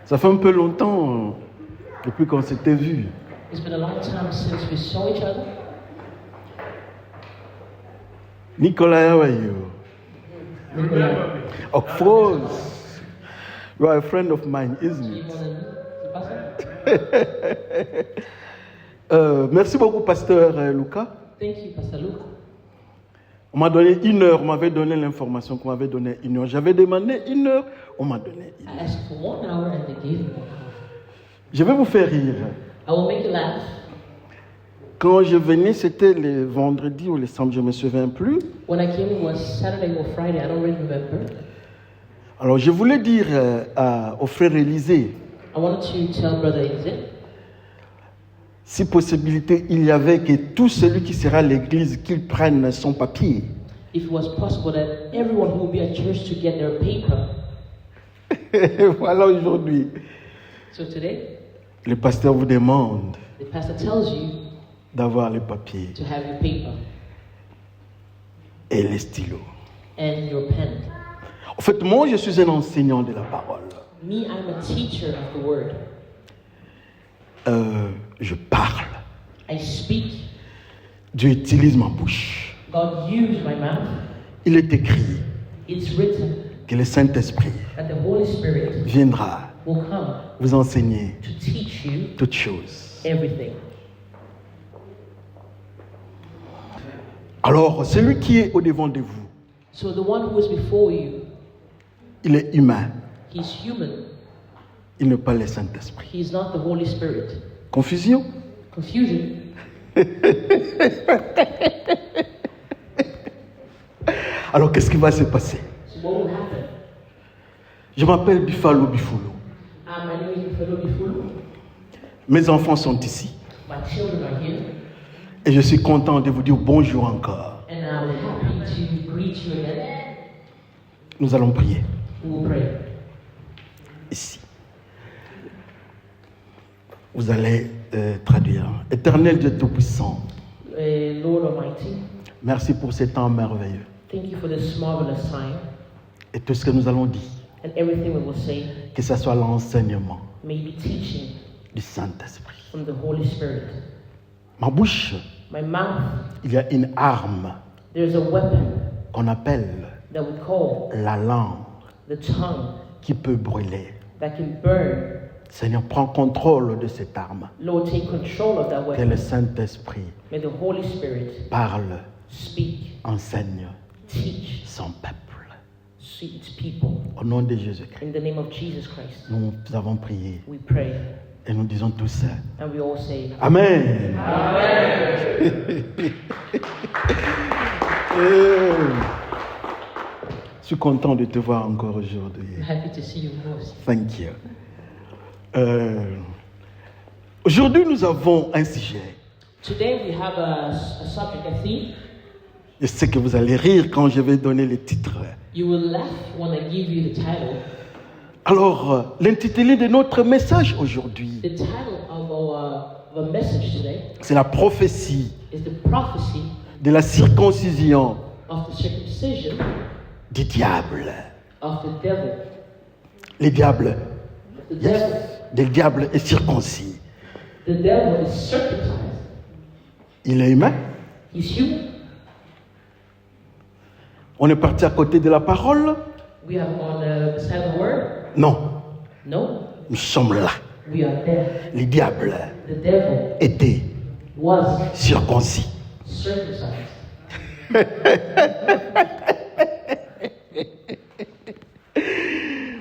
Ça fait un peu longtemps depuis qu'on s'était vu. It's been a long time since we saw each other. Nicolas, how are you? Of course. You are a friend of mine, isn't it? Merci beaucoup, pasteur Lucas. Thank you, Pastor Luke. On m'a donné 1 heure, on m'avait donné l'information qu'on m'avait donné 1 heure. J'avais demandé 1 heure, on m'a donné 1 I heure. asked for 1 hour and they gave me 1 hour. Je vais vous faire rire. I will make you laugh. Quand je venais, c'était le vendredi ou le samedi, je ne me souviens plus. When I came, it was Saturday or Friday. I don't really remember. Alors, je voulais dire au frère Élisée, I wanted to tell Brother Izzy, si possibilité il y avait que tout celui qui sera à l'église, qu'il prenne son papier. if it was possible that everyone who will be at church to get their paper. Voilà aujourd'hui. So today, Le pasteur vous demande the pastor tells you d'avoir les papiers to have your paper et les stylos. and your pen. En fait, moi, je suis un enseignant de la parole. Me, I'm a teacher of the word. Je parle. I speak. Dieu utilise ma bouche. God used my mouth. Il est écrit It's written que le Saint-Esprit that the Holy Spirit viendra will come vous enseigner to teach you toutes choses. everything. Alors, celui qui est au-devant de vous, So the one who is before you, il est humain. he's human. Il n'est pas le Saint-Esprit. He's not the Holy Spirit. Confusion? Confusion. Alors, qu'est-ce qui va se passer? So what will happen? Je m'appelle Bifalo Bifulu. My name is Bifalo Bifulu. Mes enfants sont ici. My children are here. Et je suis content de vous dire bonjour encore. And I'm happy to greet you again. Nous allons prier We will pray. ici. Vous allez traduire. Éternel Dieu Tout-Puissant, Lord Almighty, merci pour ce temps merveilleux. thank you for this marvelous time Et tout ce que nous allons dire, and everything we will say que ce soit l'enseignement may be teaching du Saint-Esprit. from the Holy Spirit. Ma bouche, My mouth, il y a une arme there's a weapon qu'on appelle that we call la langue the tongue qui peut brûler. that can burn. Seigneur, prends contrôle de cette arme. Lord, take control of that Que weapon. le Saint-Esprit May the Holy Spirit parle, speak, enseigne teach son peuple. its people. Au nom de Jésus-Christ, In the name of Jesus Christ, nous avons prié we pray. et nous disons tous ça. And we all say, Amen. Je suis content de te voir encore aujourd'hui. I'm happy to see you more. Thank you. Aujourd'hui, nous avons un sujet. Today we have a subject, a theme. Je sais que vous allez rire quand je vais donner le titre. You will laugh when I give you the title. Alors, l'intitulé de notre message aujourd'hui, The title of our message today c'est la prophétie is the prophecy de la circoncision of the circumcision du diable. of the devil. Le diable, The devil, le diable est circoncis. the devil is circumcised. Il est humain. He's human. On est parti à côté de la parole? We are on the side of the word. Non, No, nous sommes là. we are there. Le diable The devil était was circoncis. circumcised.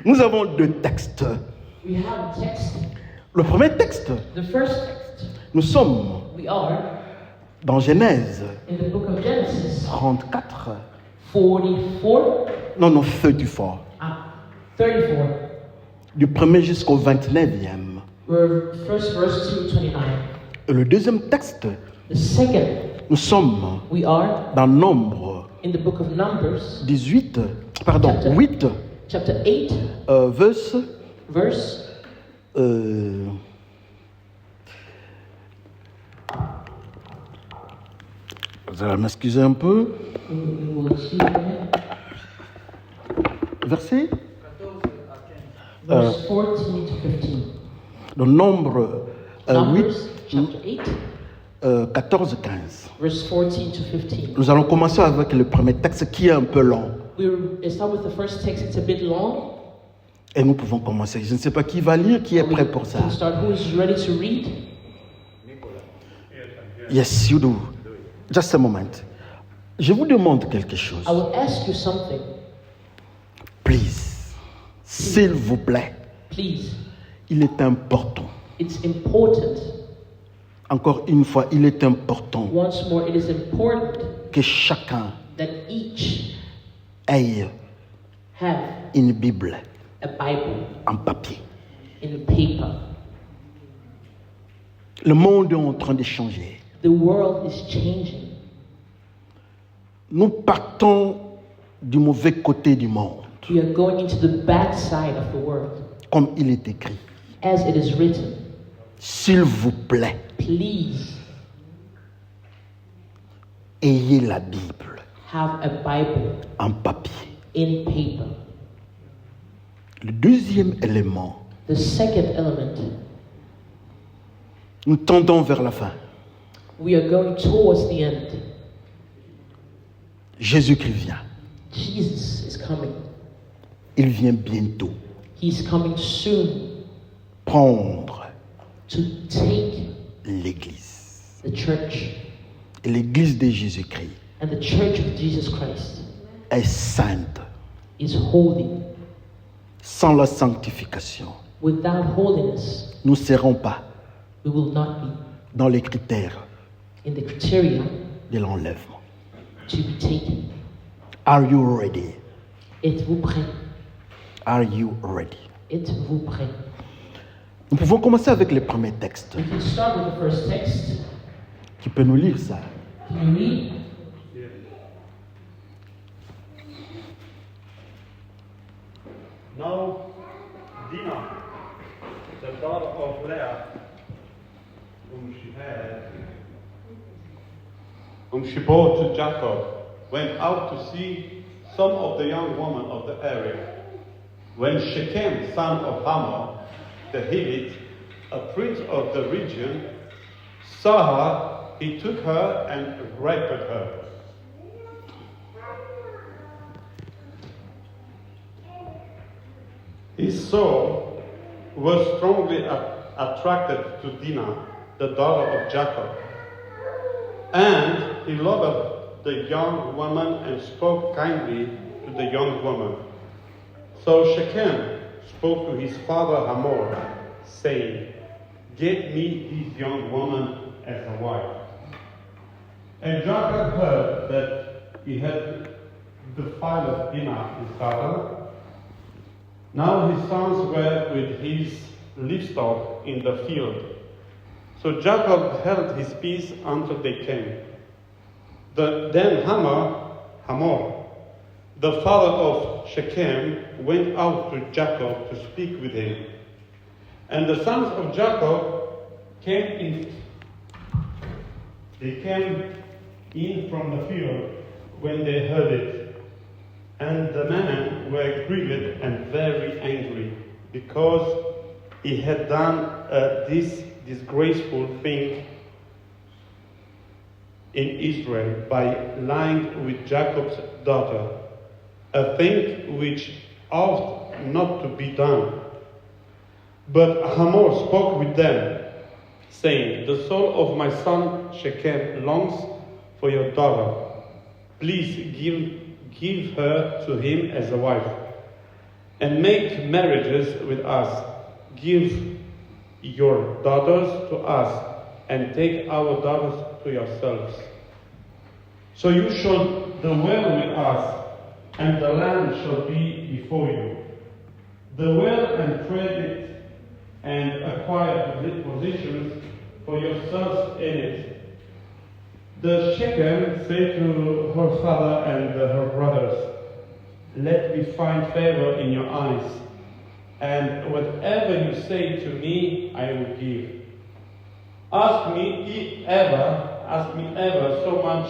Nous avons 2 textes. We have a text. Le premier texte, The first text, nous sommes we are dans Genèse in the book of Genesis 34. 44. Non, 34. 34. Du 1er jusqu'au 29e. We're first verse to 29. Et le deuxième texte, The second, nous sommes we are dans Nombre in the book of Numbers, 8, chapter 8, verse verse vous allez m'excuser un peu. we will see there. Verset verse 14 to 15. Le nombre 8, Numbers chapter 8, 14-15. verse 14 to 15. Nous allons commencer avec le premier texte qui est un peu long. We start with the first text. It's a bit long. Et nous pouvons commencer. Je ne sais pas qui va lire, qui est We prêt pour ça. can start. Who is ready to read? Yes, you do. Just a moment. Je vous demande quelque chose. I will ask you something. Please. S'il vous plaît. Please. Il est important. It's important. Encore une fois, il est important Once more, it is important que chacun that each ait have une Bible a Bible en papier. in paper. Le monde est en train de changer. The world is changing. Nous partons du mauvais côté du monde, We are going into the bad side of the world. comme il est écrit. As it is written, S'il vous plaît, please ayez la Bible have a Bible en papier. in paper. Le deuxième élément, The second element, nous tendons vers la fin. we are going towards the end. Jésus-Christ vient. Jesus is coming. Il vient bientôt He's coming soon prendre to take l'Église. the church. Et l'Église de Jésus-Christ And the church of Jesus Christ est sainte. is holy. Sans la sanctification, Without holiness, nous ne serons pas we will not be dans les critères in the criteria de l'enlèvement. to be taken. Are you ready? Êtes-vous prêt? Are you ready? Êtes-vous prêt? Nous pouvons commencer avec les premiers textes. We can start with the first text. Qui peut nous lire ça? Can you read? Now, Dinah, the daughter of Leah, whom she bore to Jacob, went out to see some of the young women of the area. When Shechem, son of Hamor, the Hivite, a prince of the region, saw her, he took her and raped her. His soul was strongly attracted to Dinah, the daughter of Jacob. And he loved the young woman and spoke kindly to the young woman. So Shechem spoke to his father Hamor, saying, "Get me this young woman as a wife." And Jacob heard that he had defiled Dinah, his daughter. Now his sons were with his livestock in the field. So Jacob held his peace until they came. Then Hamor, the father of Shechem, went out to Jacob to speak with him. And the sons of Jacob came in. They came in from the field when they heard it. And the men were grieved and very angry, because he had done this disgraceful thing in Israel by lying with Jacob's daughter, a thing which ought not to be done. But Hamor spoke with them, saying, "The soul of my son Shechem longs for your daughter. Please give her to him as a wife, and make marriages with us. Give your daughters to us, and take our daughters to yourselves. So you shall dwell with us, and the land shall be before you. Dwell and trade it, and acquire positions for yourselves in it." The Shechem said to her father and her brothers, "Let me find favor in your eyes, and whatever you say to me, I will give. Ask me ever so much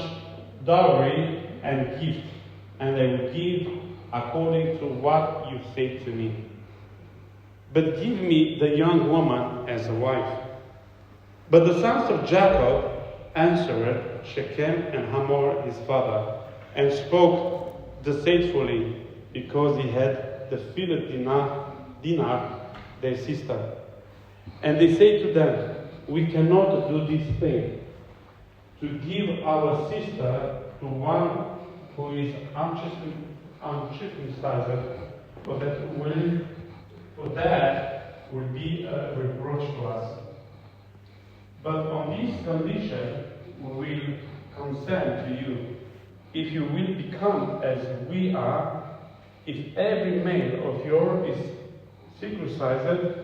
dowry and gift, and I will give according to what you say to me." but give me the young woman as a wife. But the sons of Jacob answered Shechem and Hamor his father, and spoke deceitfully, because he had the field Dinah, their sister. And they say to them, we cannot do this thing, to give our sister to one who is uncircumcised, for that will be a reproach to us. But on this condition, we will consent to you, if you will become as we are. If every male of yours is circumcised,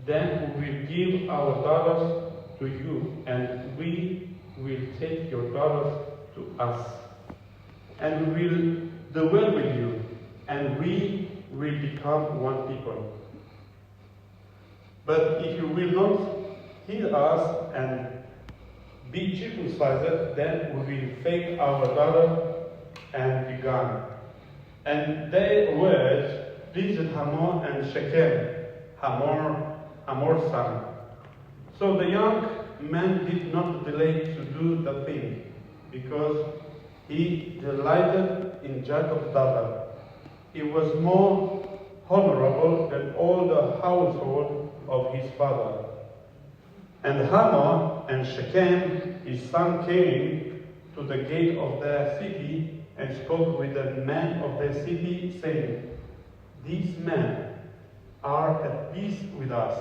then we will give our daughters to you, and we will take your daughters to us. And we will dwell with you, and we will become one people. But if you will not hear us and be circumcised, then we will take our daughter and be gone. And their words pleased Hamor and Shechem, Hamor's son. So the young man did not delay to do the thing, because he delighted in Jacob's daughter. He was more honorable than all the household of his father. And Hamor and Shechem, his son, came to the gate of their city and spoke with the men of their city, saying, these men are at peace with us.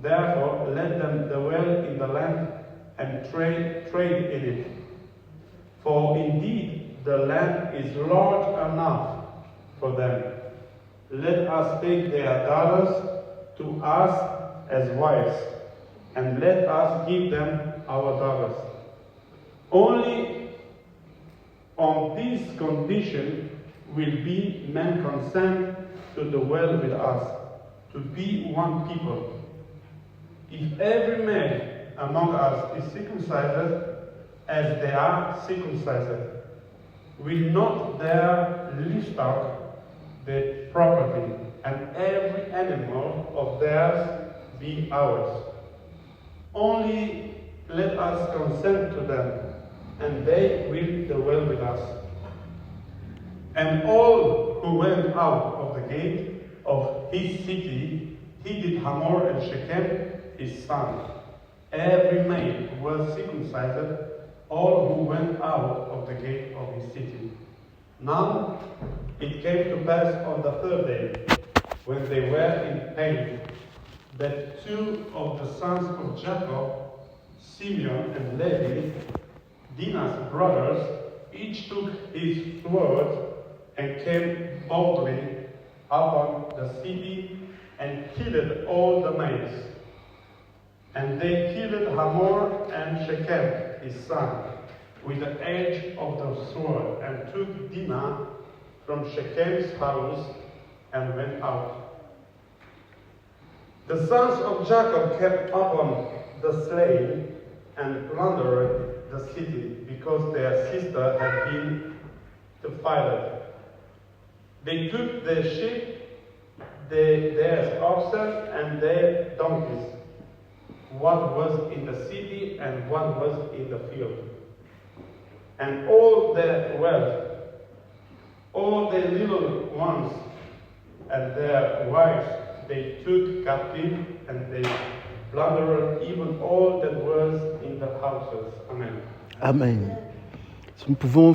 Therefore, let them dwell in the land and trade in it. For indeed, the land is large enough for them. Let us take their daughters to us as wives, and let us give them our daughters. Only on this condition will be men consent to dwell with us, to be one people. If every man among us is circumcised, as they are circumcised, will not their livestock, their property, and every animal of theirs be ours? Only let us consent to them, and they will dwell with us. And all who went out of the gate of his city heeded Hamor and Shechem his son. Every male was circumcised, all who went out of the gate of his city. Now it came to pass on the third day, when they were in pain, that two of the sons of Jacob, Simeon and Levi, Dinah's brothers, each took his sword and came boldly upon the city and killed all the males. And they killed Hamor and Shechem, his son, with the edge of the sword, and took Dinah from Shechem's house and went out. The sons of Jacob kept upon the slain and plundered the city, because their sister had been defiled. They took their sheep, their oxen, and their donkeys, what was in the city and what was in the field, and all their wealth, all their little ones, and their wives they took captive, and they plundered even all that was in the houses. Amen. Amen. Nous pouvons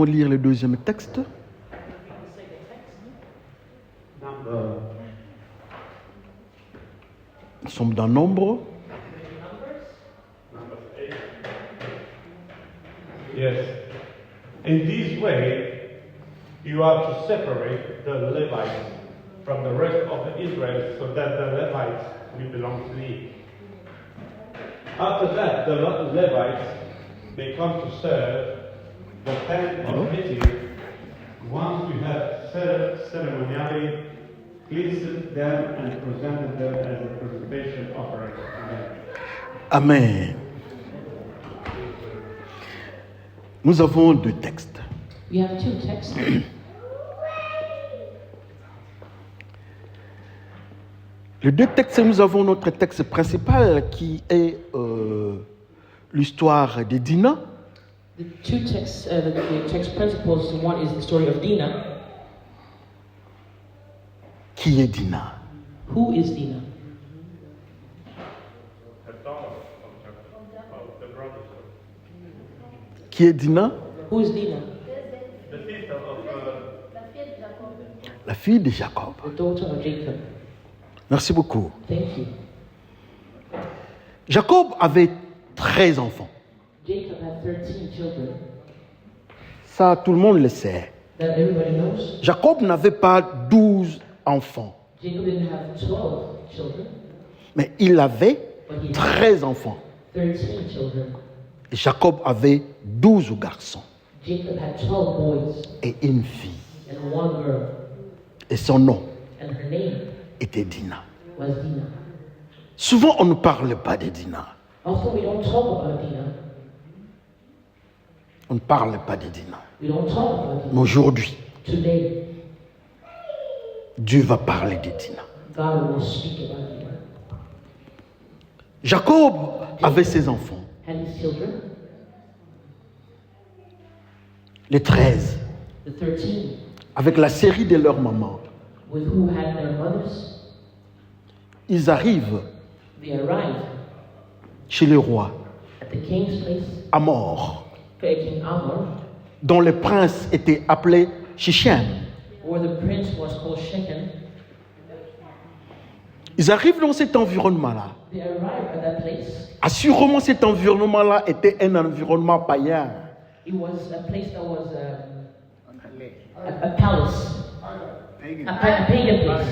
lire le deuxième texte. Nous sommes dans Nombre. Number 8. Yes. In this way, you are to separate the Levites from the rest of the Israel, so that the Levites will belong to me. After that, the Levites may come to serve the tent of meeting. Once you have ceremonially cleansed them and presented them as a preservation offering. Amen. Amen. Nous avons deux textes. We have two texts. Les deux textes, nous avons notre texte principal qui est l'histoire de Dinah. The two texts, the text principles, one is the story of Dinah. Qui est Dinah? Who is Dinah? Qui est Dinah? Who is Dinah? La fille de Jacob. The daughter of Jacob. Merci beaucoup. Thank you. Jacob avait 13 enfants. Jacob had 13 children. Ça, tout le monde le sait. That everybody knows. Jacob n'avait pas 12 enfants, Jacob didn't have 12 children, mais il avait 13 enfants. 13 children. Et Jacob avait 12 garçons Jacob had 12 boys et une fille. and one girl, Et son nom and her name était Dinah. was Dinah. Souvent, on ne parle pas de Dinah. Also, we don't talk about Dinah. On ne parle pas de Dinah. We don't talk about Mais Dinah. aujourd'hui, Today, Dieu va parler de Dinah. God will speak about Dinah. Jacob avait ses enfants, And his children, les 13, the 13, avec la série de leurs mamans. with who had their mothers, Ils arrivent they arrived chez le roi, at the king's place, Amor, King Amor, dont le prince était appelé Shichem. where the prince was called Shechem. Ils arrivent dans cet environnement-là. They arrived at that place. Assurément, cet environnement-là était un environnement païen. It was a place that was a palace, a pagan place.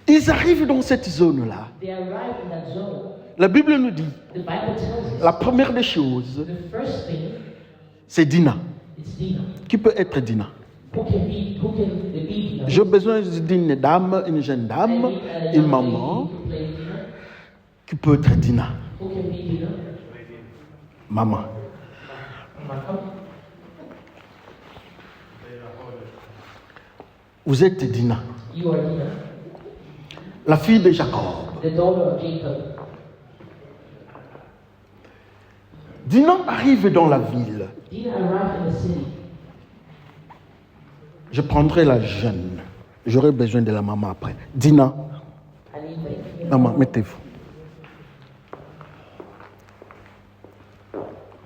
Ils arrivent dans cette zone-là. They arrived in that zone. La Bible nous dit, The Bible tells us la première des choses, the first thing c'est Dinah. is Dinah. Qui peut être Dinah? Who can be Dinah? J'ai besoin d'une dame, une jeune I dame, need a une young maman lady who can play Dinah. qui peut être Dinah. Who can be Dinah? Maman. Mama. Vous êtes Dinah, You are Dinah, la fille de Jacob. the daughter of Jacob. Dinah arrive dans la ville. Dinah arrived in the city. Je prendrai la jeune. J'aurai besoin de la maman après. Dinah, I need maman, mettez-vous.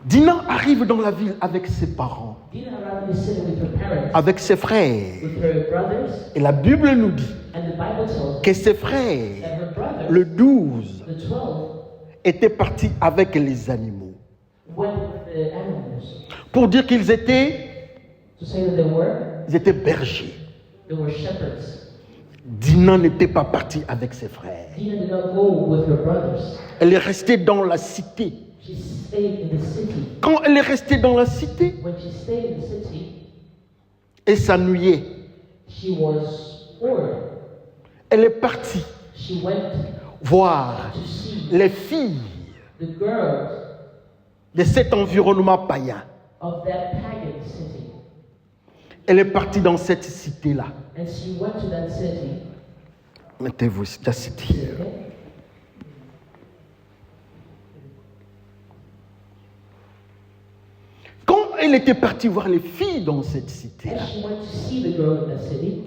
Dinah arrive dans la ville avec ses parents, Dinah arrived in the city with her parents, avec ses frères. with her brothers, Et la Bible nous dit and the Bible tells que ses that frères, her brothers, le 12, the 12, étaient partis avec les animaux. went with the animals. Pour dire qu'ils étaient To say that they étaient bergers. were shepherds. Dinah n'était pas partie avec ses frères. Dinah did not go with her brothers. Elle est restée dans la cité. She stayed in the city. Quand elle est restée dans la cité, When she stayed in the city, elle s'ennuyait. she was bored. Elle est partie She went voir to see les filles the girls de cet environnement païen. of that pagan city. Elle est partie dans cette cité-là. And she went to that city. Mettez-vous, la cité. Okay? Quand elle était partie voir les filles dans cette cité-là, As she went to see the girl in that city,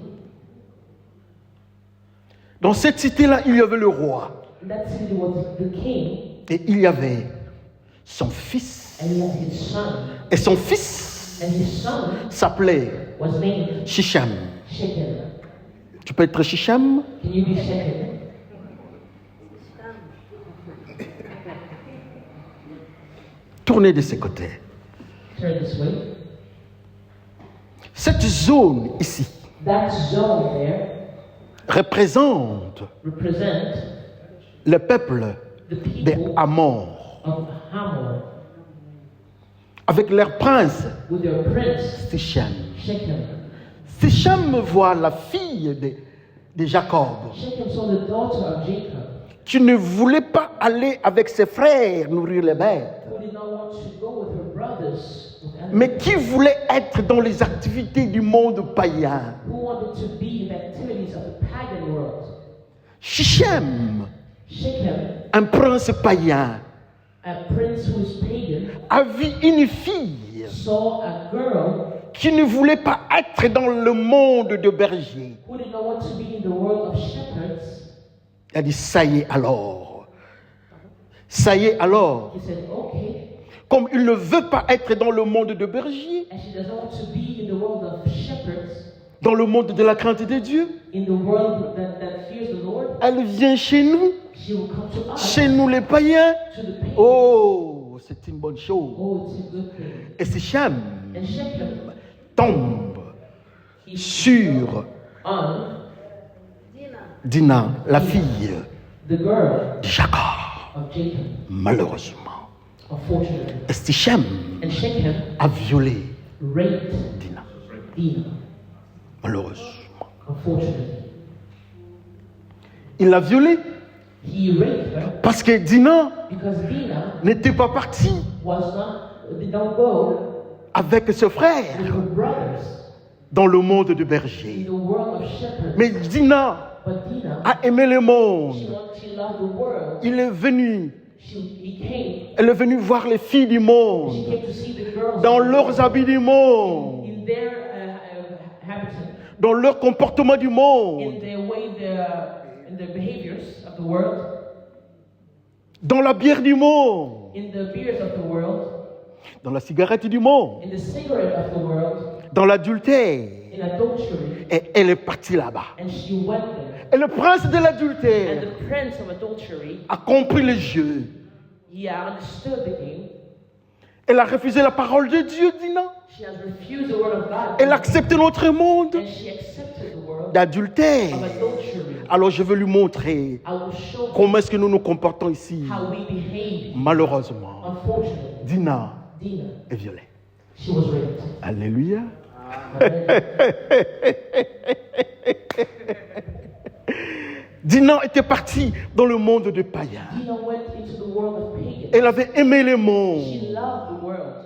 dans cette cité-là, il y avait le roi in that city was the king, et il y avait son fils. and he had his son. Et son fils And his son s'appelait was named Shichem. Shechem. Tu peux être Shichem? Can you be Shechem? Tournez de ce côté. Turn this way. Cette zone ici That zone there représente represent le peuple the des people Amor, of Hamor avec leur prince with their prince Shichem. Shechem. Shichem voit la fille de Jacob, Shechem saw the daughter of Jacob, qui ne voulait pas aller avec ses frères nourrir les bêtes, who did not want to go with her brothers, with animals, mais qui voulait être dans les activités du monde païen. who wanted to be in the activities of the Shechem, Shechem, un prince païen, a prince who is pagan, a vu une fille saw a girl qui ne voulait pas être dans le monde de bergers. who did not want to be in the world of shepherds. Il a dit, ça y est alors. Ça y est alors. He said, okay. Comme il ne veut pas être dans le monde de bergers, And she doesn't want to be in the world of shepherds, dans le monde de la crainte de Dieu, in the world that fears the Lord. elle vient chez nous, She will come to us, chez nous les païens. to the pagans. Oh, c'est une bonne chose. Oh, it's a good thing. Et Shechem And Shechem, tombe he sur on Dina, la fille the girl de Jacob, of Jacob, malheureusement. unfortunately. Et Shechem And Shechem a violé raped Dina, Dinah, malheureusement. unfortunately. Il l'a violée He raped her parce que Dina because Dinah n'était pas partie did not go avec ses frères with her brothers dans le monde de in berger. the world of shepherds. Mais Dina But Dinah, a aimé le monde. she loved the world. Il est venu, He came. elle est venue voir les filles du She monde came to see the girls dans leurs habits du monde, in their habitat, dans leur comportement du monde, in their way, in their behaviors of the world, dans la bière du monde, in the beers of the world, dans la cigarette du monde, in the cigarette of the world, dans l'adultère. in adultery. Et elle est partie là-bas. And she went there. Et le prince de And l'adultère the prince of adultery, a compris le jeu. he understood the game. Elle a refusé la parole de Dieu, Dina. She has refused the word of God. Elle a accepté notre monde And she accepted the world d'adultère. of adultery. Alors je veux lui montrer I will show comment est-ce que nous nous comportons ici. how we behave. Malheureusement, Unfortunately, Dina Dinah, est violée. she was raped. Alléluia. Dina était partie dans le monde de païens. Dinah went into the world of pagans. Elle avait aimé le She monde. loved the world.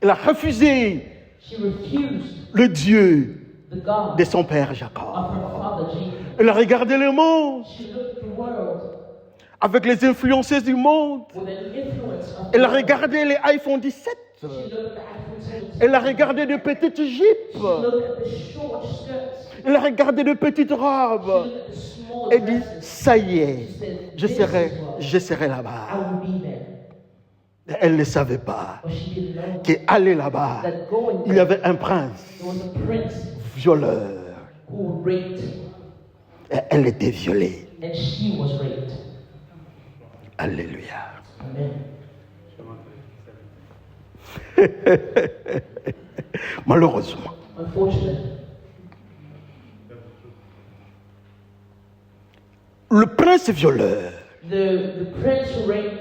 Elle a refusé She refused le Dieu the God de son père of Jacob. her father Jacob. Elle a regardé le monde She looked at the world avec les influenceuses du monde. with an influence of Elle the a world. regardé les iPhone 17. She looked at the iPhone 17. Elle a regardé de petites She jupes. looked at the short skirts. Elle a regardé de petites She robes. looked at the small Elle dit, dresses. ça y est, She said, je "This serai, is what je serai I là-bas. will be there." Elle ne savait pas But she didn't know qu'aller là-bas, that going il y there, avait un prince there was a prince violeur. who raped, Et elle était violée. and she was raped. Alléluia. Amen. Malheureusement, Unfortunately, le prince violeur the prince who raped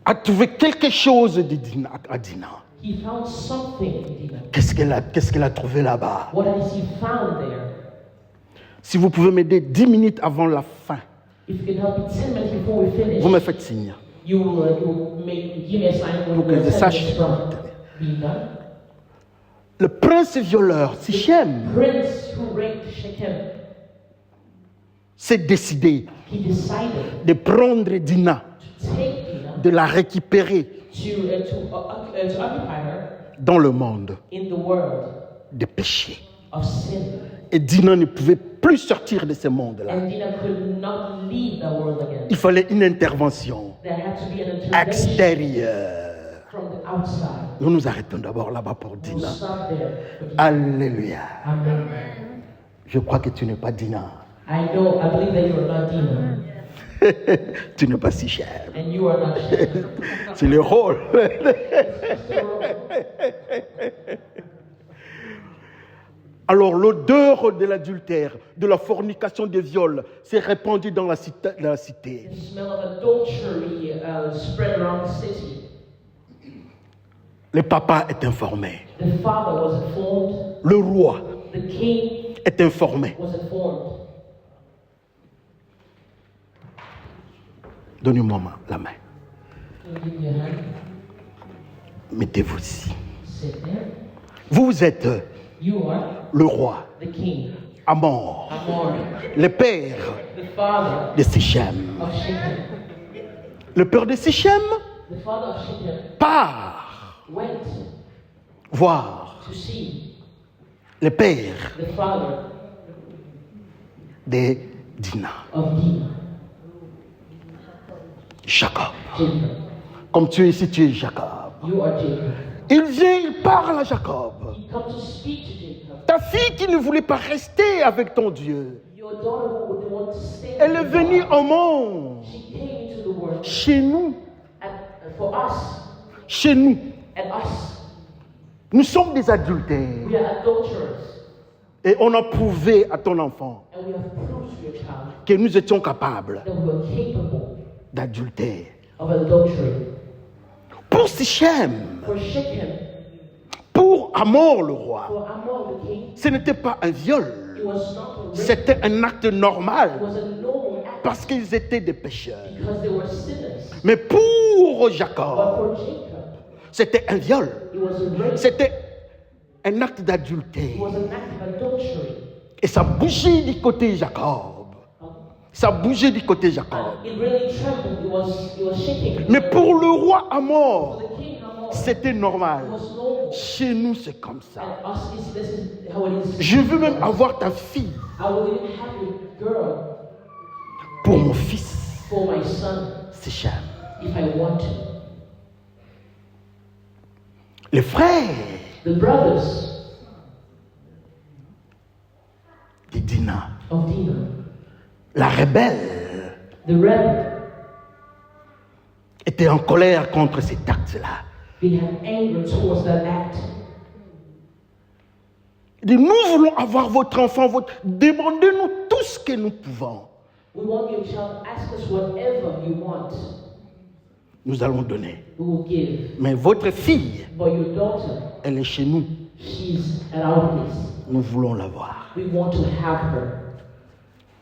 a trouvé quelque chose de Dina, à Dina. he found something in Dinah. Qu'est-ce qu'elle a trouvé là-bas? What has he found there? Si vous pouvez m'aider 10 minutes avant la fin, If you can help me 10 minutes before we finish, vous me faites signe. you will give me a sign when Pour que we're je 10 sache. minutes from being done. Le prince violeur, Shechem, Prince who raped Shechem, s'est décidé he decided de prendre Dina, to take Dinah de la récupérer to occupy her dans le monde in the world de péché. of sin. Et Dina ne pouvait plus sortir de ce monde-là. And Dinah could not leave that world again. Il fallait une intervention There had to be an intervention extérieure. from the outside. Nous nous arrêtons d'abord là-bas pour We'll Dina. stop there. Alléluia. Amen. Je crois que tu n'es pas Dina. I believe that you are not Dinah. Tu n'es pas si cher. And you are not Shechem. C'est le rôle. Alors l'odeur de l'adultère, de la fornication, des viols s'est répandue dans la cité. The smell of adultery spread around the city. Le papa est informé. The father was informed. Le roi The king est informé. was informed. Donnez-moi la main. Can you give me a hand? Mettez-vous ici. Sit there. Vous êtes You are le roi. the king, Hamor, Hamor, le père the father de Sichem. of Shechem. Le père de Sichem The father of Shechem part went voir to see le père the father de Dina, of Dinah, Jacob. Jacob. Comme tu es ici, tu es Jacob. You are Jacob. Il vient, il parle à Jacob. He comes to speak to Jacob. Ta fille qui ne voulait pas rester avec ton Dieu, Your daughter who would want to stay elle est with venue God, au monde, she came into the world chez nous, for us chez nous. and us. Nous sommes des adultères. We are adulterers, Et on a prouvé à ton enfant and we have proved to your child que nous étions capables that we are capable d'adultère. of adultery. Pour Sichem, For Shechem, pour Hamor le roi, for Hamor the king, ce n'était pas un viol, it was not a rape. c'était un acte It normal was a normal act parce qu'ils étaient des pécheurs. because they were sinners. Mais pour But Jacob, for Jacob, c'était un viol, it was a rape. c'était un acte It d'adultère. was an act of adultery. Et ça bougeait du côté Jacob. Ça bougeait du côté Jacob. And it really trembled. It was shaking. Mais pour le roi Hamor, For the king Hamor, c'était it normal. was normal. Chez nous, c'est comme ça. And us, this is how it is. Je veux même avoir ta fille I will even have a girl pour mon fils, for my son Sichem. if I want to. Les frères The brothers de Dina, of Dinah, la rebelle, the rebel, étaient en colère contre cet acte-là. they had anger towards that act. Ils disent, nous voulons avoir votre enfant, demandez-nous tout ce que nous pouvons. We want your child. Ask us whatever you want. Nous allons donner. We will give. Mais votre fille, But your daughter, elle est chez nous. she's at our place. Nous voulons la voir. We want to have her.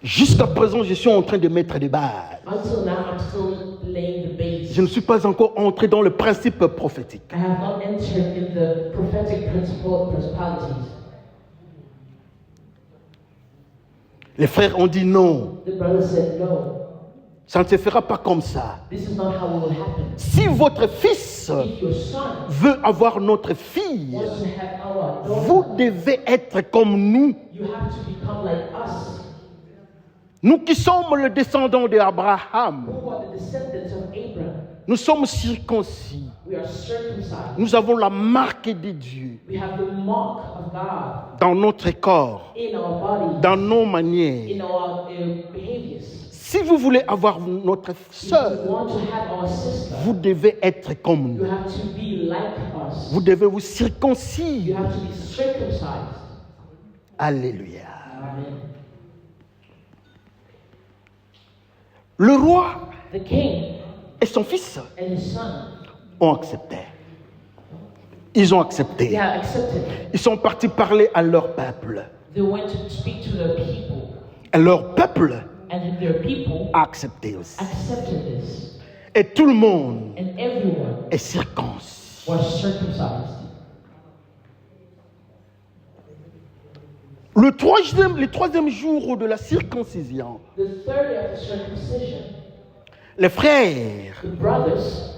Jusqu'à présent, je suis en train de mettre des bases. Until now, I'm still laying the base. Je ne suis pas encore entré dans le principe prophétique. I have not entered in the prophetic principalities. Les frères ont dit non, The brother said, no, ça ne se fera pas comme ça. this is not how it will happen. Si votre fils If your son veut avoir notre fille, wants to have our daughter, vous devez être comme nous. you have to become like us, Nous qui sommes le descendant d'Abraham, who are the descendants of Abraham. nous sommes circoncis. We are circumcised. Nous avons la marque de Dieu We have the mark of God dans notre corps, in our body, dans nos manières. in our behaviors. Si vous voulez avoir notre If you sœur, want to have our sister, vous devez être comme you nous. have to be like us. Vous devez vous You circoncire. have to be circumcised. Alléluia. Amen. Le roi The king et son fils and his son, ont accepté. Ils ont they accepté. have accepted. Ils sont partis parler à leur peuple. They went to speak to their people, Et leur peuple and their people a accepté aussi. accepted this, Et tout le monde and everyone est circoncis. was circumcised. Le troisième jour de la circoncision, The third day of the circumcision, les frères, the brothers,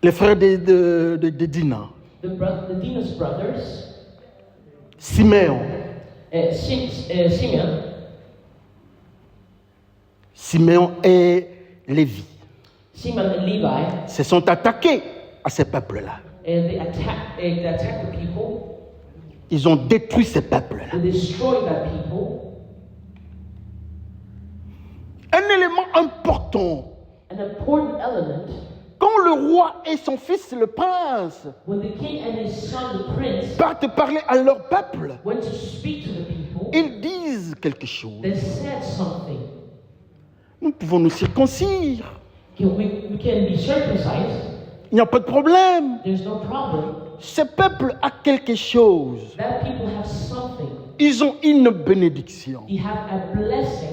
de Dina, the Dinah's brothers, Siméon, Simeon et Lévi, Simeon and Levi, se sont attaqués à ces peuples-là. and they attacked the people. Ils ont détruit ces peuples-là. They destroyed that people. Un élément important, An important element, quand le roi et son fils, le prince, when the king and his son, the prince, partent parler à leur peuple, went to speak to the people, ils disent quelque chose. they said something. Nous pouvons nous circoncire. We can be circumcised. Il n'y a pas de problème. There's no problem. Ce peuple a quelque chose. That people have something. Ils ont une bénédiction. They have a blessing.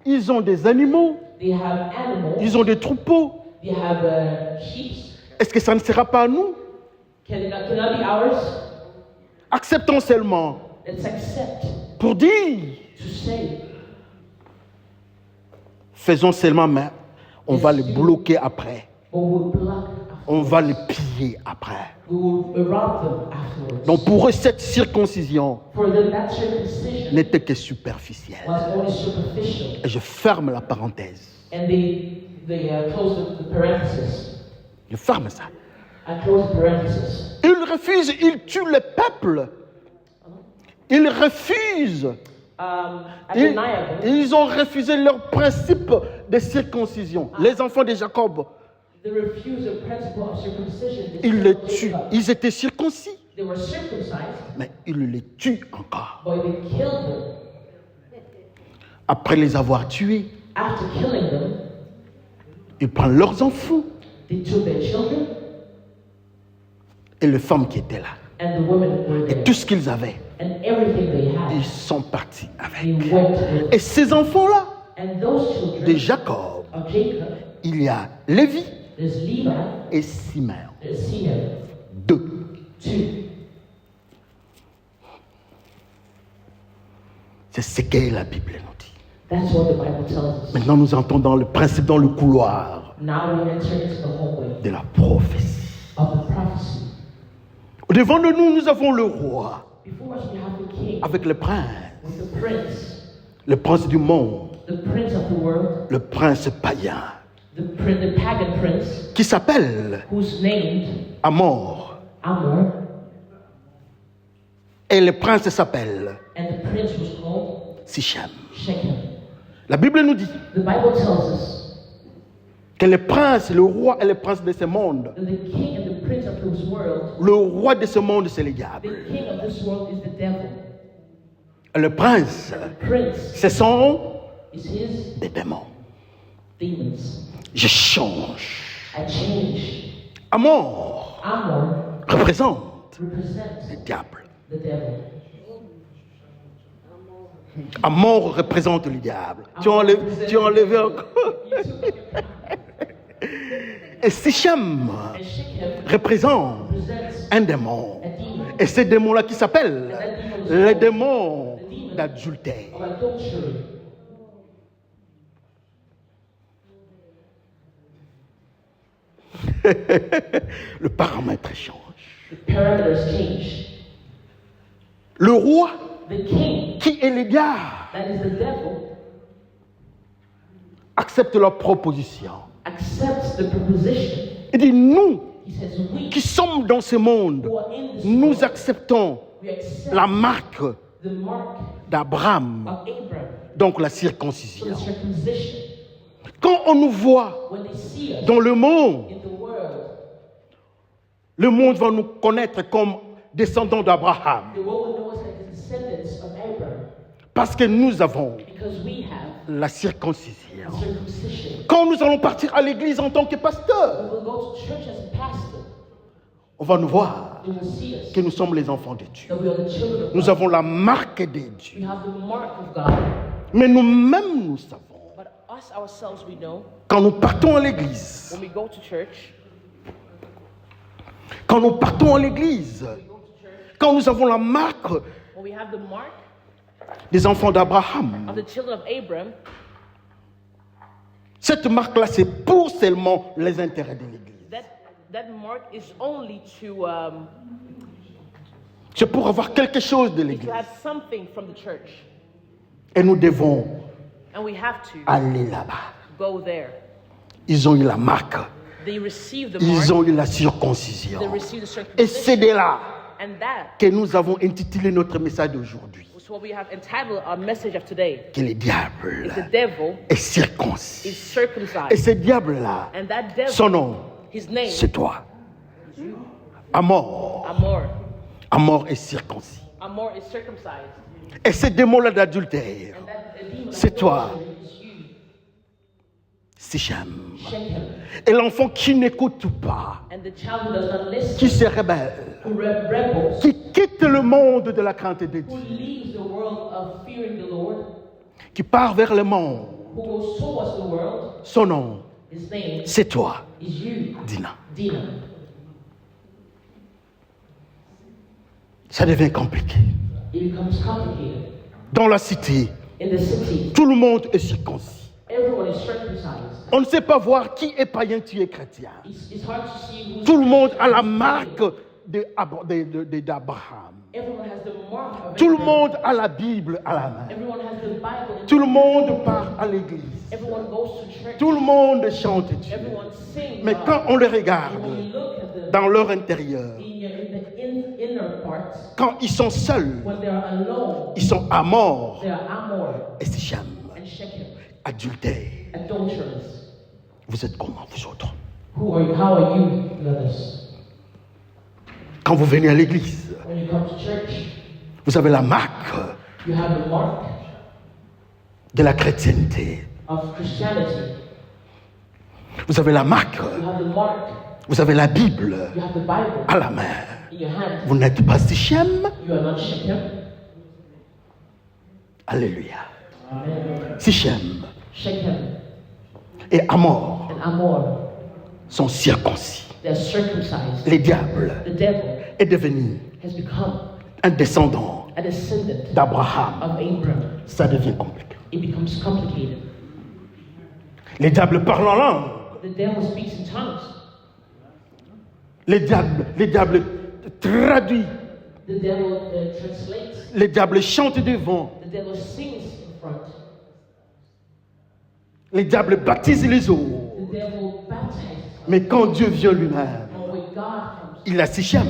Ils ont des animaux. They have animals. Ils ont des troupeaux. They have sheep. Est-ce que ça ne sera pas à nous? Can it not be ours? Acceptons seulement Let's accept pour dire, to say. faisons seulement, mais on va les bloquer après. Or we'll block On va les piller après. We will rob them afterwards. Donc pour eux, cette circoncision For them, that circumcision n'était que superficielle. was only superficial. Et je ferme la parenthèse. And they close the parenthesis. Je ferme ça. I close the parenthesis. Ils refusent, ils tuent le peuple. Ils refusent. Undeniable. Ils ont refusé leur principe de circoncision. Les enfants de Jacob, They refuse the principle of circumcision. ils les tuent. Ils étaient circoncis, They were circumcised, mais ils les tuent encore. but they killed them. Après les avoir tués, After killing them, ils prennent leurs enfants they took their children et les femmes qui étaient là. and the women were Et there. tout ce qu'ils avaient, And everything they had, ils sont partis they avec. went with. Et ces enfants-là, And those children de Jacob, of Jacob, il y a Lévi there's Levi, et Simeon. there's Simeon, 2. two. C'est ce que la Bible nous dit. That's what the Bible tells us. Maintenant, nous entrons dans le principe, dans le couloir Now we enter into the hallway de la prophétie. of the prophecy. Devant de nous, nous avons le roi Before us, we have the king avec le prince, with the prince du monde, of the world, le prince païen, the pagan prince, qui s'appelle who's named Amor. Amor, Et le prince s'appelle and the prince was called Sichem. Shechem. La Bible nous dit The Bible tells us que le prince, le roi et le prince de ce monde, that the king and the prince of this world, le roi de ce monde, c'est le diable. the king of this world is the devil. Et le prince, The prince ce sont is his des démons. demons. Je change. I change. Amor Amor représente represents le diable. the devil. Amor représente le diable. Tu as enlevé encore. Et Sichem And Shechem représente represents un démon. a demon Et ce démon-là qui s'appelle le démon d'adultère. of adultery. Le paramètre change. The parameters change. Le roi, The king, qui est le diable, that is the devil, accepte leur proposition. accepts the proposition. Il dit, nous He says, we qui sommes dans ce monde, who are in this nous world, acceptons we accept la marque the mark d'Abraham, of Abraham, donc la so circoncision. the circumcision. Quand on nous voit When they see us dans le monde, in the world, le monde va nous connaître comme descendants d'Abraham. the world will know us as the descendants of Abraham, Parce que nous avons because we have la circoncision. circumcision. Quand nous allons partir à l'église en tant que pasteur, We will go to church as a pastor. on va nous voir They will see us que nous sommes les enfants de Dieu. that we are the children of Nous God. avons la marque de Dieu. We have the mark of God. Mais nous-mêmes, nous savons, But us ourselves, we know quand nous partons à l'église, when we go to church, quand nous partons à l'église, quand nous avons la marque when we have the mark des enfants d'Abraham, of the children of Abraham, cette marque-là, c'est pour seulement les intérêts de l'église. that mark is only to C'est pour avoir quelque chose de l'église. have something from the church, Et nous devons and we have to aller là-bas. go there. Ils ont eu la marque. They receive the Ils mark. ont eu la circoncision. They receive the Et c'est circumcision, de là and that que nous avons intitulé notre message d'aujourd'hui. is what we have entitled our message of today. Que le diable Is the devil est is circoncis. Et circumcised, ce diable-là, and that devil, son nom, his name, c'est toi. Amor. Amor. Amor est circoncis. Amor is circumcised, Et ce démon-là d'adultère, and that demon of c'est toi. adultery is you, Sichem. Shechem. Et l'enfant qui n'écoute pas, And the child who does not listen, qui se rebelle, who rebels, qui quitte le monde de la crainte de who Dieu, leaves the world of fearing the Lord, qui part vers le monde, who goes towards the world, son nom, his name c'est toi, is you, Dina. Dina. Ça devient compliqué. it becomes complicated. Dans la cité, In the city, tout le monde est circoncis. everyone is circumcised. On ne sait pas voir qui est païen, qui est chrétien. It's hard to see who's Tout le monde a la marque d'Abraham. Everyone has the mark of Tout le Abraham. monde a la Bible à la main. Everyone has the Bible. Tout le monde part à l'église. Everyone goes to church. Tout le monde chante Dieu. Everyone sings. Mais God. quand on les And when regarde you look at the dans leur intérieur, inner parts, quand ils sont seuls, when they're alone, ils sont amors they are Amor et Sichem, and Shechem, adultères. adulterers. Vous êtes comment, vous autres? How are you, brothers? Quand vous venez à l'église, When you come to church, vous avez la marque you have the mark de la chrétienté. of Christianity. Vous avez la marque, You have the mark. vous avez la Bible You have the Bible à la main. in your hand. Vous n'êtes pas Sichem. You are not Shechem. Alléluia. Amen. Sichem Shechem et Amor and Amor, sont circoncis. they're circumcised. Le diable The devil est devenu has become un descendant a descendant d'Abraham. of Abraham. Ça devient compliqué. It becomes complicated. Les diables parlent en langue. The devil speaks in tongues. Les diables traduisent. The devil translates. Les diables chantent devant. The devil sings in front. Les diables baptisent les autres. The devil baptizes. Mais quand Dieu vient lui-même, And when God comes, il a Sichem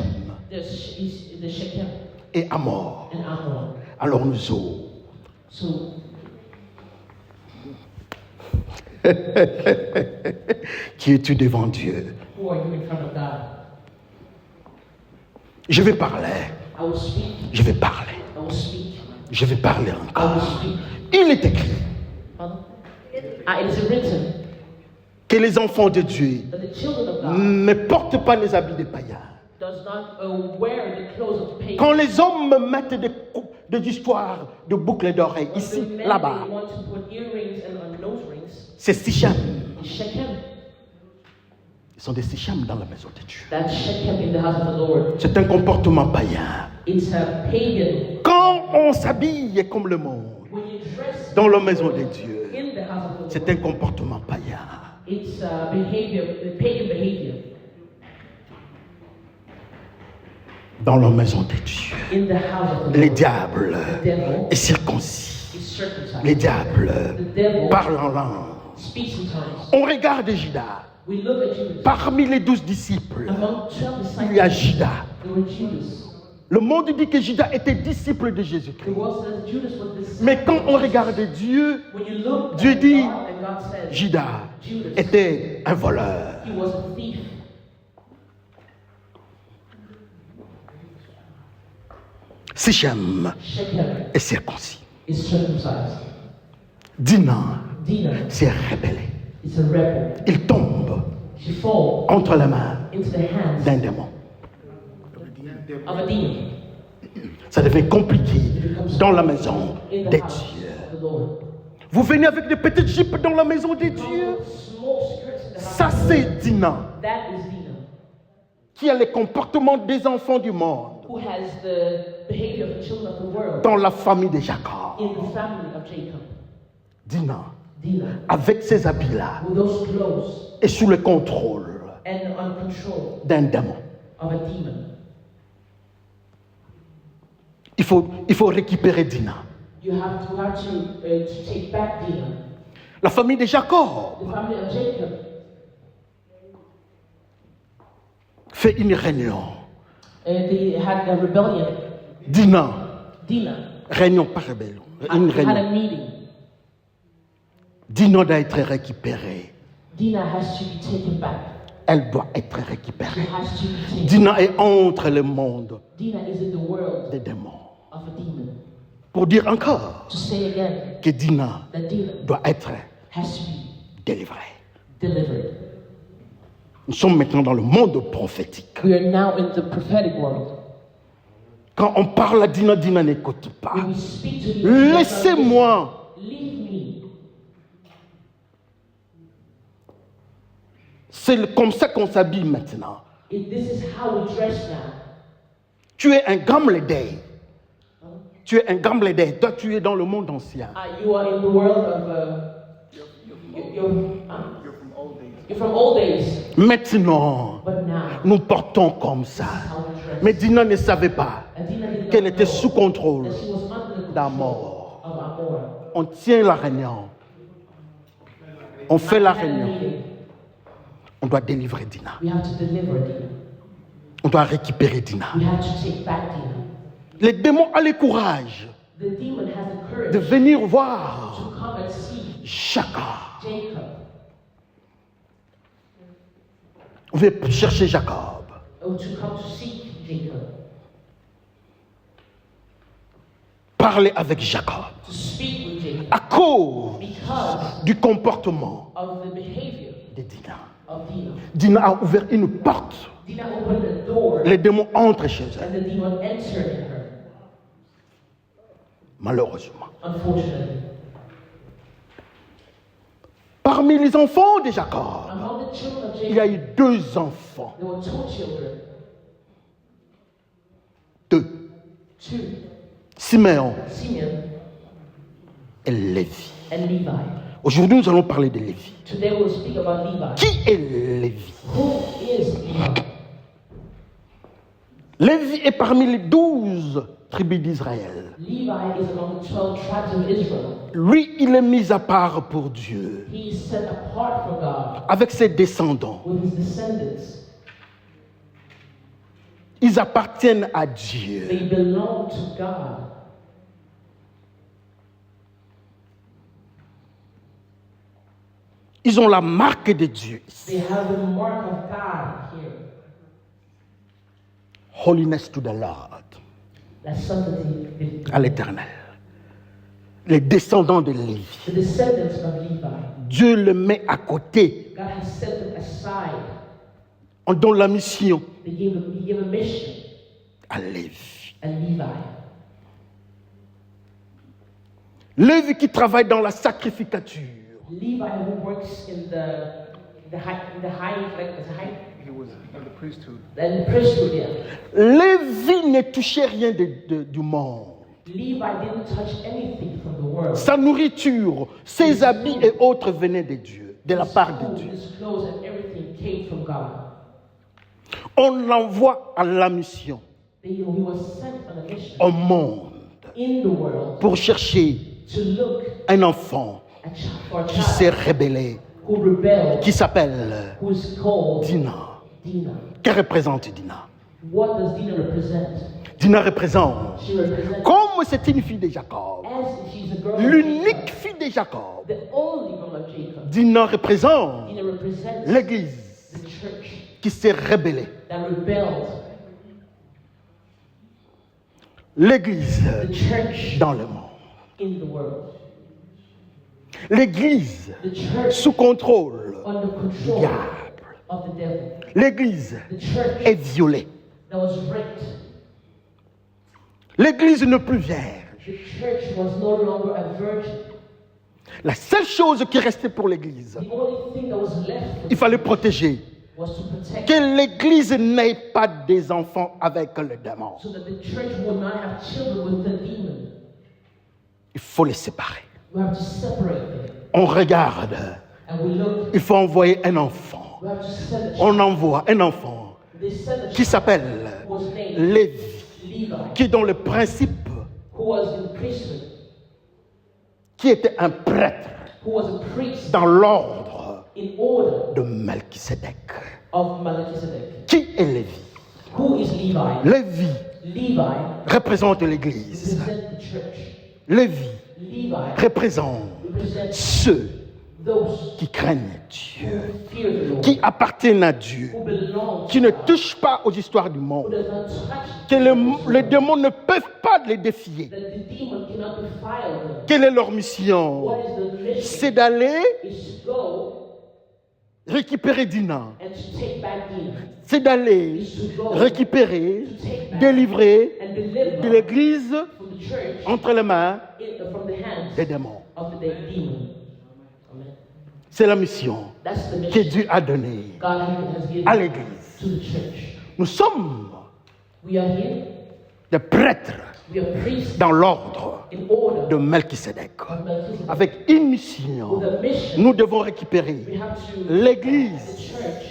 there's the Shechem et Amor. and Amor. Alors nous autres, So qui es-tu devant Dieu? who are you in front of God? Je vais parler. I will speak. Je vais parler. I will speak. Je vais parler I will encore. speak. Il est écrit Pardon? It is written que les enfants de Dieu that the children of God ne portent pas les habits des païens. does not wear the clothes of pagans. Quand les hommes mettent des histoires de boucles d'oreilles When ici, the men, là-bas, they want to put earrings and nose rings. c'est Sichem. It's Shechem. Ils sont des Sichem dans la maison de Dieu. That's Shechem in the house of the Lord. C'est un comportement païen. It's a pagan. Quand on s'habille comme le monde When you dress dans la maison de Dieu, in the house of the c'est Lord, un comportement païen. it's behavior, pagan behavior. Dans la maison de Dieu, In the house of the les Lord, diables the devil est circoncis. is circumcised. Les diables The devil parlent en langue. speaks in tongues. On regarde Judas. We look at Judas. Parmi les 12 disciples, Among 12 il y a disciples, Judas. there were Judas. Le monde dit que Judas était disciple de The Jésus-Christ. world says Judas was this. Mais quand on regarde Dieu, When you look Dieu at dit, God, and God says Judas Judas, était un voleur. he was a thief. Sichem Shechem est circoncis. is circumcised. Dinah Dinah s'est rebellé. is a rebel. Il tombe She falls entre les mains into the hands d'un démon. of a demon. Ça devient compliqué dans la maison In de the house Dieu. of the Lord. Vous venez avec des petites jupes dans la maison de Dieu. Small skirts in the house. Ça, c'est Dinah, That is Dinah, qui a les comportements des enfants du monde who has the behavior of the children of the world dans la famille de Jacob. in the family of Jacob. Dinah, Dinah, avec ces habits-là, with those clothes est sous le contrôle and on control d'un démon. of a demon. Il faut récupérer Dinah. You have to take back Dinah. La famille de Jacob The family of Jacob fait une réunion. they had a rebellion. Dinah, Dinah réunion par rébellion. Une had réunion. a meeting. Dinah doit être récupérée. Dinah has to be taken back. Elle doit être She récupérée. has to be taken. Dinah est entre le monde Dinah is in the world des démons. of a demon. Pour dire encore To say again que Dinah that Dinah doit être has to be délivrée. delivered. Nous sommes maintenant dans le monde prophétique. We are now in the prophetic world. Quand on parle à Dinah, Dinah n'écoute pas. When we speak to the Laissez-moi. leave me. C'est comme ça qu'on s'habille maintenant. This is how we dress now. Tu es un Gamledé. Tu es un Gamledé. Toi, tu es dans le monde ancien. You are in the world of. You're from old days. Maintenant, But now, nous portons comme ça. how we dress. Mais Dina ne savait pas Adina did not qu'elle était know sous contrôle that she was under the d'Amor. control of Amor. On tient la réunion. On fait la We had a réunion. meeting. On doit délivrer Dina. We have to deliver Dina. On doit récupérer Dina. We have to take back Dina. Les démons ont le courage The demon has the courage de venir voir to come and see Jacob. Jacob. On veut chercher Jacob. Or to come to seek Jacob. Parler avec Jacob. To speak with Jacob. À cause Because du comportement of the behavior de Dina. of Dina. Dina a ouvert une porte. Dina opened the door Les démons entrent chez elle. and the demon entered in her. Malheureusement. Unfortunately. Parmi les enfants de Jacob, Among the children of il y a Jacob, eu 2 enfants. there were 2 children. 2. 2. Siméon Simeon et Lévi. and Levi. Aujourd'hui, nous allons parler de Lévi. Today we'll speak about Levi. Qui est Lévi? Who is Levi? Lévi est parmi les 12 tribus d'Israël. Levi is among the 12 tribes of Israel. Lui, il est mis à part pour Dieu, He is set apart from God avec ses descendants. with his descendants. Ils appartiennent à Dieu. They belong to God. Ils ont la marque de Dieu. They have the mark of God here. Holiness to the Lord, La sainteté. à l'Éternel. Les descendants de Lévi. The descendants of Levi. Dieu le met à côté. God has set them aside. On donne la mission He gave a mission à Lévi. and Levi. Lévi qui travaille dans la sacrificature. Levi who works in the high like the high He was in the priesthood. and the priesthood. Yeah. Lévi ne touchait rien du monde. Levi didn't touch anything from the world. Sa nourriture, ses habits et autres venaient de Dieu, de la part de Dieu. His clothes and everything came from God. On l'envoie à la mission, He was sent on a mission au monde, in the world pour chercher to look un enfant for a qui s'est child rébellé, who rebelled, qui s'appelle who is called Dina. Dina. Que représente Dina? What does Dina represent? Dina représente, She represents comme c'est une fille de Jacob, as she's a girl of l'unique Jacob, fille de Jacob, the only girl of Jacob. Dina représente Dina represents l'Église the church qui s'est rébellée, that rebelled, l'Église the church dans le monde, in the world, l'Église the church sous contrôle under du control diable, of the devil, l'Église the church est violée, that was raped. l'Église n'est plus vierge. The church was no longer a virgin. La seule chose qui restait pour l'Église, The only thing that was left il fallait protéger was to protect que l'Église n'ait pas des enfants avec le démon. so that the church would not have children with the demon. Il faut les séparer. We have to separate them. On regarde, And we look, il faut envoyer un enfant. we have to send a child. On envoie un enfant They sent a qui child s'appelle who was named Lévi, Levi, qui est dans le principe, who was in priesthood, qui était un prêtre who was a priest dans l'ordre in order de Melchisédek. of Melchizedek. Qui est Lévi? Who is Levi? Lévi Levi représente l'Église. represents the church. Lévi Levi représente represents ceux those qui craignent Dieu, who fear the Lord, qui appartiennent à Dieu, who belong qui to ne God, touchent pas aux histoires du who monde, does not touch que the les démons ne peuvent pas les défier. that the demon cannot defile them. Quelle est leur mission? What is the mission? C'est d'aller Is to go récupérer Dina. and to take back Dina, C'est d'aller récupérer, délivrer and de deliver l'Église from the church entre les mains from the hands des démons. of the demon. Amen. C'est la mission That's the que mission Dieu a donnée God has given à l'Église. to the church. Nous sommes We are here des prêtres We are priests dans l'ordre in order de Melchisédek. of Melchizedek. Avec une mission, With a mission, nous devons récupérer we have to l'Église the church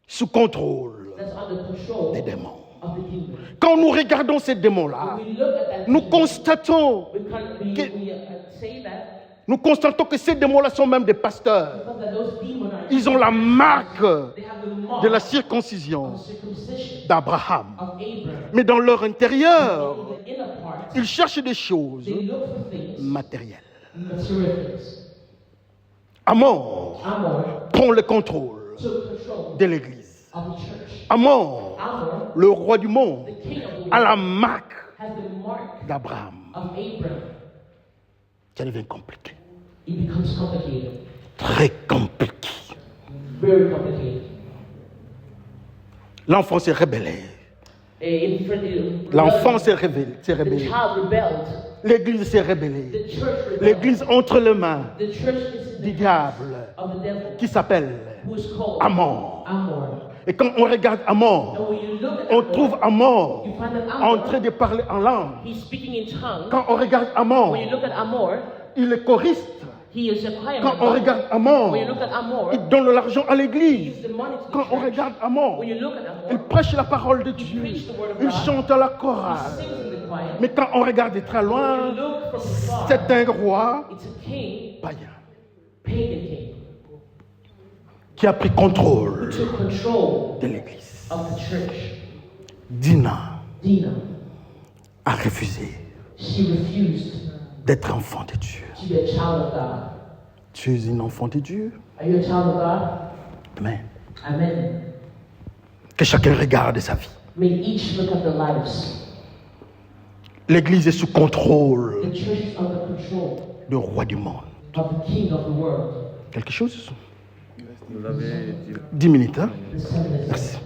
sous contrôle that's under control des démons. of the demon. Quand nous regardons ces démons-là, When we look at that nous demon, constatons say that Nous constatons que ces démons-là sont même des pasteurs. because that those demons are Ils ont la marque they have the mark de la circoncision of circumcision d'Abraham. of Abraham. Mais dans leur intérieur, In the inner part, ils cherchent des choses they look for things, matérielles. material things. Amor Amor prend le contrôle took control de l'Église. of the church. Amor, Amor, le roi du monde, the king of the a world, la marque has the mark d'Abraham. of Abraham. Ça devient compliqué. It becomes complicated, Très compliqué. very complicated. L'enfant s'est rebellé. The L'enfant s'est rebellé. child rebelled. L'Église s'est rebellée. The church rebelled. L'Église entre les mains The church is in du the diable of the devil, qui s'appelle who is called Amor. Amor. Et quand on regarde Amor, And when you look at on Amor, trouve Amor you find that en Amor, train de parler en langue. he's speaking in tongues. Quand on regarde Amor, When you look at Amor, il est choriste. he is a choir Quand on member. regarde Amor, When you look at Amor, il donne de l'argent à he l'église. gives the money to Quand the on church. regarde Amor, When you look at il Amor, prêche la parole de Dieu. preach the word of Il God. chante à la he chorale. sings in the choir. Mais quand on regarde de très When you loin, look from afar, c'est un roi it's a king, païen pagan king, qui a pris contrôle who took control de l'église. of the church. Dinah Dinah, a refusé she refused d'être enfant de Dieu. to be a child of God. Tu es une enfant de Dieu? Are you a child of God? Amen. Amen. Que chacun regarde sa vie. May each look at their lives. L'église est sous contrôle The church is under control du roi du monde. of the king of the world. Quelque chose? Vous avez dit 10 minutes, hein? The Son is Merci.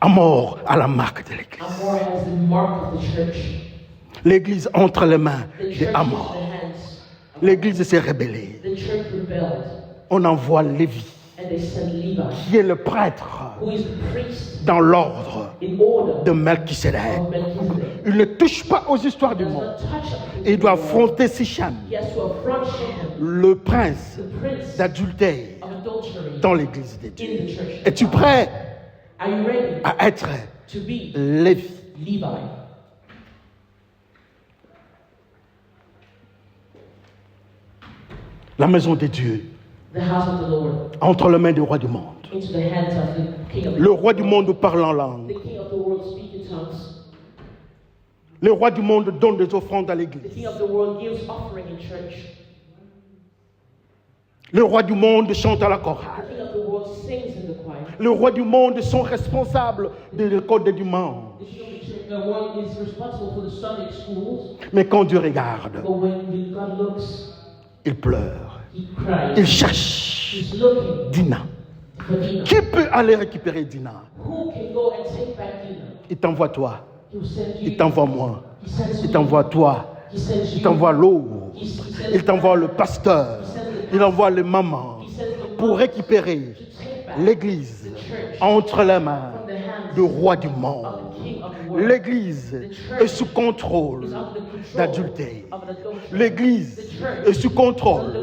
Amor à la marque de l'église. Amor has the mark of the church. L'église entre les mains The de church is in Amor. the hands. L'église s'est rebellée. The church rebelled, On envoie Lévi, and they sent Levi, qui est le prêtre who is the priest dans l'ordre in order de Melchisédek. of Melchizedek. Il ne touche pas aux histoires du Does monde. not touch up. Il doit affronter Sichan, He has to affront Shechem, le prince the prince d'adultère of adultery, dans l'église de in Dieu. the church. Es-tu prêt Are you ready à être to be Lévi? Levi? La maison de Dieu The house of the Lord, entre les mains du roi du monde. into the hands of the king of the Le world. roi du monde parle en langue. The king of the world speaks in tongues. Le roi du monde donne des offrandes à The l'église. king of the world gives offering in church. Le roi du monde chante à la The chorale. king of the world sings in the choir. Le roi du monde sont responsables de l'école du dimanche. The king of the world is responsible for the Sunday schools. Mais quand Dieu regarde, But when God looks, il pleure. he cries. Il cherche He's looking Dinah. for Dinah. Qui peut aller récupérer Dinah? Who can go and take back Dinah? Il t'envoie toi. He will send you. Il t'envoie moi. He sends Il you. t'envoie toi. He sends Il you. t'envoie l'eau. He sends Il t'envoie le pasteur. Il envoie les mamans He sends the pour récupérer to take back l'église the church entre les mains from the hands du roi du of monde. the king of the world. L'église est sous contrôle Is under control d'adultère. of adultery. L'église The church est sous contrôle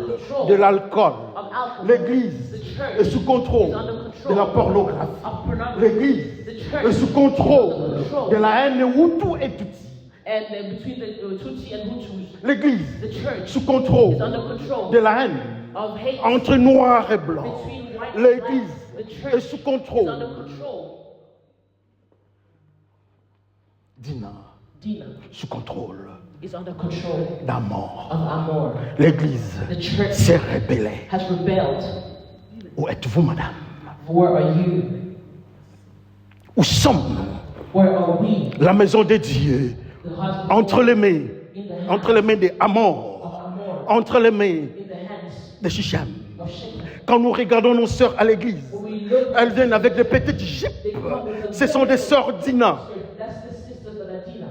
de l'alcool. of alcohol. L'église The church est sous contrôle is under de la control pornographie. of pornography. L'église The church est sous is contrôle under control. de la haine Hutu et Tutsi. And between the Tutsi and Hutus, L'église the church sous contrôle is under control de la haine of hate entre noirs et blancs. between white and L'église black. The est church sous is contrôle. under control. Dinah Dinah sous contrôle is under control d'Amor. of Amor. L'église The church s'est rebellée. has rebelled. Où êtes-vous, madame? Where are you? Où sommes-nous? Where are we? La maison de Dieu, The house of entre God, les mains, in the hands entre les mains de Amor, of Amor, entre les mains in the hands de Shichem. of Shechem. Quand nous regardons nos sœurs à l'église, When we look, elles viennent avec des petites jupes. they come with Ce sont des sœurs Dinah. That's the sisters that are Dinah.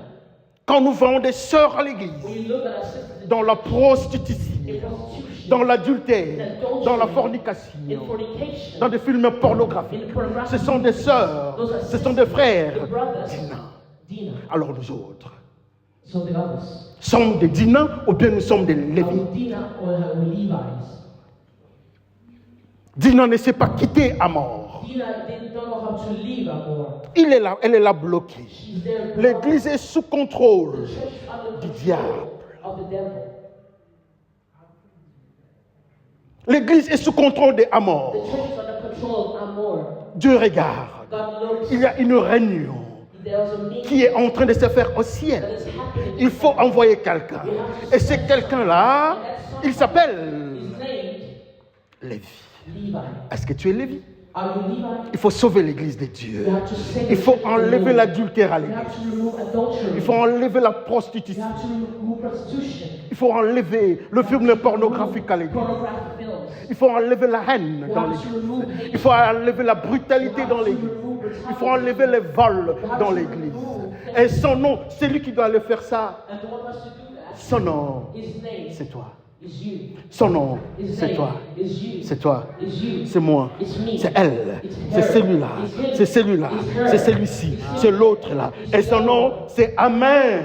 Quand nous voyons des sœurs à l'église, When you look at our sisters dans la prostitution, in prostitution, dans l'adultère, dans la fornication, in fornication, dans des films pornographiques. in pornography. Ce sont des sœurs, ce sont des frères. The brothers, Dînants. Dinah. Alors nous autres, So the others. sommes des dînants ou bien nous sommes des Are Lévites? we Dinah or are we Levites? Dinah ne s'est pas quittée à mort. Dinah don't know how to live anymore. Il est là, elle est là bloquée. She's there. L'église est sous contrôle. The church is under du control diable. of the devil. L'église est sous contrôle des Amors. The church is under control of Amor. Dieu regarde. God looks. Il y a une réunion There's a meeting qui est en train de se faire au ciel. that is happening. Il faut envoyer quelqu'un. Et ce quelqu'un-là, il s'appelle His name, Lévi. Levi. Est-ce que tu es Lévi? Are you Levi? Il faut sauver l'église de Dieu. You have to save Il faut the church of the enlever Lord. l'adultère à You l'église. have to remove adultery. Il faut enlever la You prostitution. have to remove prostitution. Il faut enlever le film pornographique à l'église. Pornographic films. Il faut enlever la haine You dans have l'église. to remove hate. Il faut enlever la brutalité You dans have to l'église. remove Il faut enlever les vols dans l'église. Et son nom, c'est lui qui doit le faire ça. And the one who has to do that, Son nom, his name c'est toi. is you. Son nom, His c'est name toi. is you. C'est toi. Is you. C'est moi. It's me. C'est elle. It's C'est her. celui-là. It's him. C'est celui-là. It's her. C'est celui-ci. C'est l'autre-là. Et son nom, c'est Amen.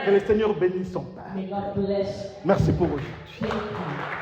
Que le Seigneur bénisse son Père. May God bless. Merci pour aujourd'hui. Thank you.